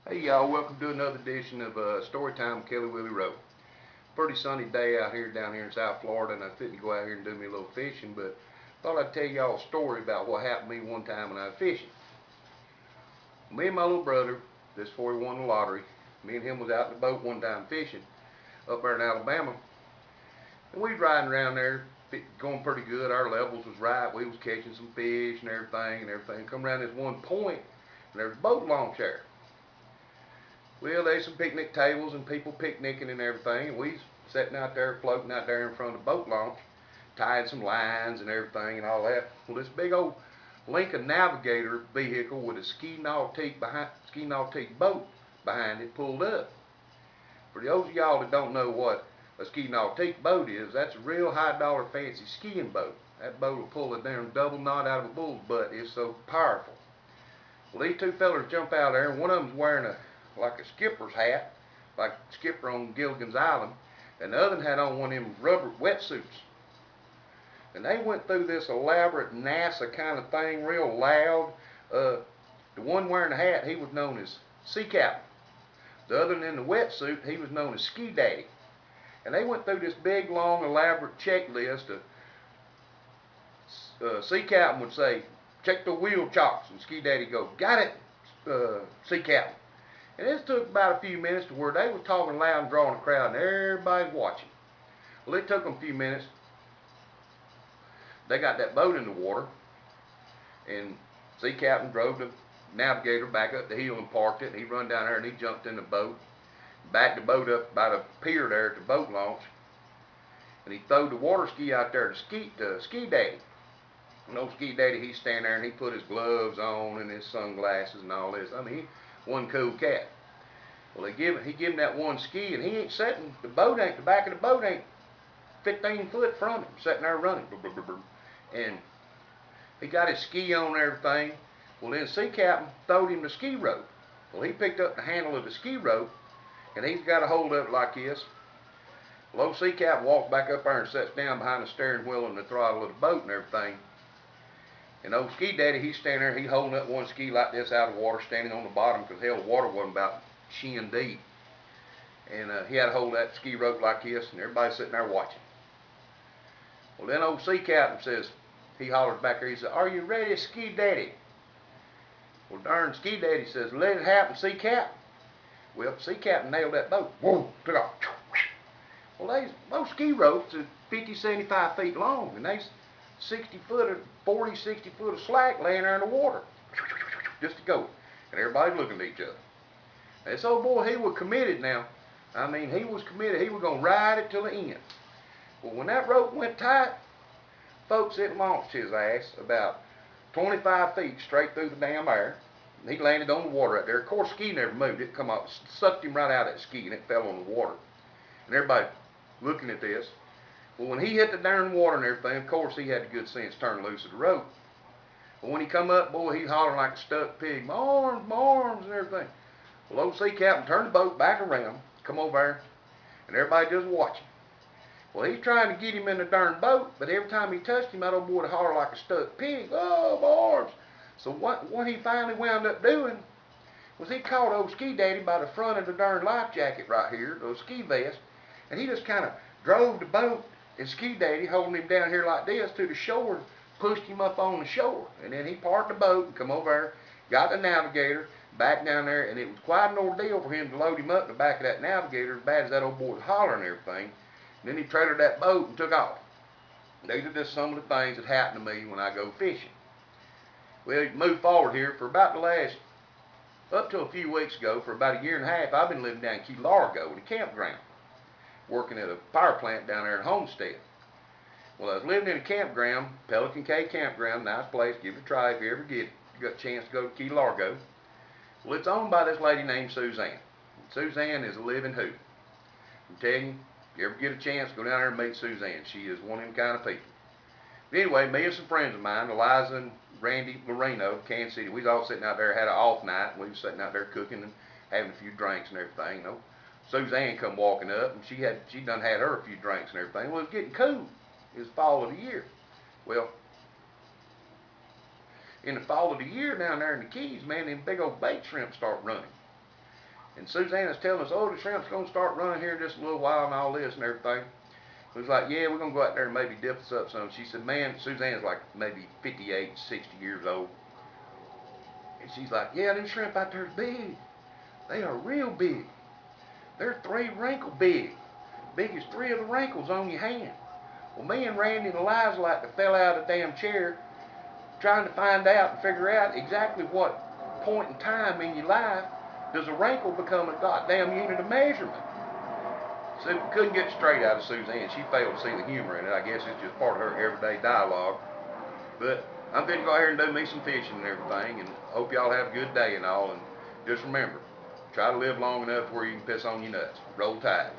Hey y'all, welcome to another edition of Storytime with Kelly, Willie, Rowe. Pretty sunny day out here down here in South Florida, and I couldn't go out here and do me a little fishing, but thought I'd tell y'all a story about what happened to me one time when I was fishing. Me and my little brother, this before he won the lottery, me and him was out in the boat one time fishing up there in Alabama, and we was riding around there going pretty good. Our levels was right. We was catching some fish and everything. Come around this one point, and there's a boat launch there. Well, there's some picnic tables and people picnicking and everything, and we sitting out there, floating out there in front of the boat launch, tied some lines and everything and all that. Well, this big old Lincoln Navigator vehicle with a ski nautique boat behind it pulled up. For those of y'all that don't know what a ski nautique boat is, that's a real high dollar fancy skiing boat. That boat will pull a damn double knot out of a bull's butt. It's so powerful. Well, these two fellers jump out there, and one of them's wearing like a skipper's hat, like skipper on Gilligan's Island, and the other had on one of them rubber wetsuits. And they went through this elaborate NASA kind of thing, real loud. The one wearing the hat, he was known as Sea Captain. The other in the wetsuit, he was known as Ski Daddy. And they went through this big, long, elaborate checklist. Sea Captain would say, "Check the wheel chocks," and Ski Daddy go, "Got it, Sea Captain." And it took about a few minutes to where they were talking loud and drawing a crowd, and everybody's watching. Well, it took them a few minutes. They got that boat in the water, and Sea Captain drove the Navigator back up the hill and parked it. And he run down there and he jumped in the boat, backed the boat up by the pier there at the boat launch, and he throwed the water ski out there to Ski Daddy. And old Ski Daddy, he's standing there and he put his gloves on and his sunglasses and all this. I mean, one cool cat. Well, he give him that one ski, and he ain't setting the back of the boat ain't 15 foot from him, sitting there running. And he got his ski on and everything. Well, then Sea Captain throwed him the ski rope. Well, he picked up the handle of the ski rope, and he's got a hold of it like this. Well, old Sea Captain walks back up there and sits down behind the steering wheel and the throttle of the boat and everything. And old Ski Daddy, he's standing there, he's holding up one ski like this out of the water, standing on the bottom, because hell, the water wasn't about shin deep. And he had to hold that ski rope like this, and everybody's sitting there watching. Well, then old Sea Captain says, he hollers back there, he says, "Are you ready, Ski Daddy?" Well, darn, Ski Daddy says, "Let it happen, Sea Captain." Well, Sea Captain nailed that boat. Whoa, took off. Well, those ski ropes are 50, 75 feet long, and they's 60 foot or 40, 60 foot of slack laying there in the water, just to go. And everybody's looking at each other. This old boy, he was committed now. I mean, he was committed. He was going to ride it till the end. Well, when that rope went tight, folks, it launched his ass about 25 feet straight through the damn air. He landed on the water right there. Of course, ski never moved. It come up, sucked him right out of that ski, and it fell on the water. And everybody looking at this. Well, when he hit the darn water and everything, of course, he had the good sense to turn loose of the rope. But when he come up, boy, he hollered like a stuck pig, "My arms," and everything. Well, old Sea Captain turned the boat back around, come over there, and everybody just watching. Well, he's trying to get him in the darn boat, but every time he touched him, that old boy would holler like a stuck pig, "Oh, my arms." So what he finally wound up doing was he caught old Ski Daddy by the front of the darn life jacket right here, the ski vest, and he just kind of drove the boat and Ski Daddy holding him down here like this to the shore, pushed him up on the shore. And then he parked the boat and come over there, got the Navigator back down there, and it was quite an ordeal for him to load him up in the back of that Navigator, as bad as that old boy was hollering and everything. And then he trailered that boat and took off. These are just some of the things that happen to me when I go fishing. Well, move forward here for about the last, up to a few weeks ago, for about a year and a half, I've been living down in Key Largo in a campground, working at a power plant down there in Homestead. Well, I was living in a campground, Pelican Cay Campground, nice place, give it a try if you ever get it. You got a chance to go to Key Largo. Well, it's owned by this lady named Suzanne. Suzanne is a living hoot. I'm telling you, if you ever get a chance, go down there and meet Suzanne. She is one of them kind of people. But anyway, me and some friends of mine, Eliza and Randy Marino of Kansas City, we was all sitting out there, had an off night, and we was sitting out there cooking and having a few drinks and everything, you know. Suzanne come walking up, and she done had her a few drinks and everything. Well, it was getting cool. It was fall of the year. Well, in the fall of the year down there in the Keys, man, them big old bait shrimp start running. And Susanna's telling us, oh, the shrimp's going to start running here in just a little while and all this and everything. We was like, yeah, we're going to go out there and maybe dip us up some. She said, man, Susanna's like maybe 58, 60 years old. And she's like, yeah, them shrimp out there's big. They are real big. They're 3 wrinkle big. Big as 3 of the wrinkles on your hand. Well, me and Randy and Eliza like to fell out of the damn chair trying to find out and figure out exactly what point in time in your life does a wrinkle become a goddamn unit of measurement. So we couldn't get straight out of Suzanne. She failed to see the humor in it. I guess it's just part of her everyday dialogue. But I'm going to go out here and do me some fishing and everything, and hope y'all have a good day and all. And just remember, try to live long enough where you can piss on your nuts. Roll Tide.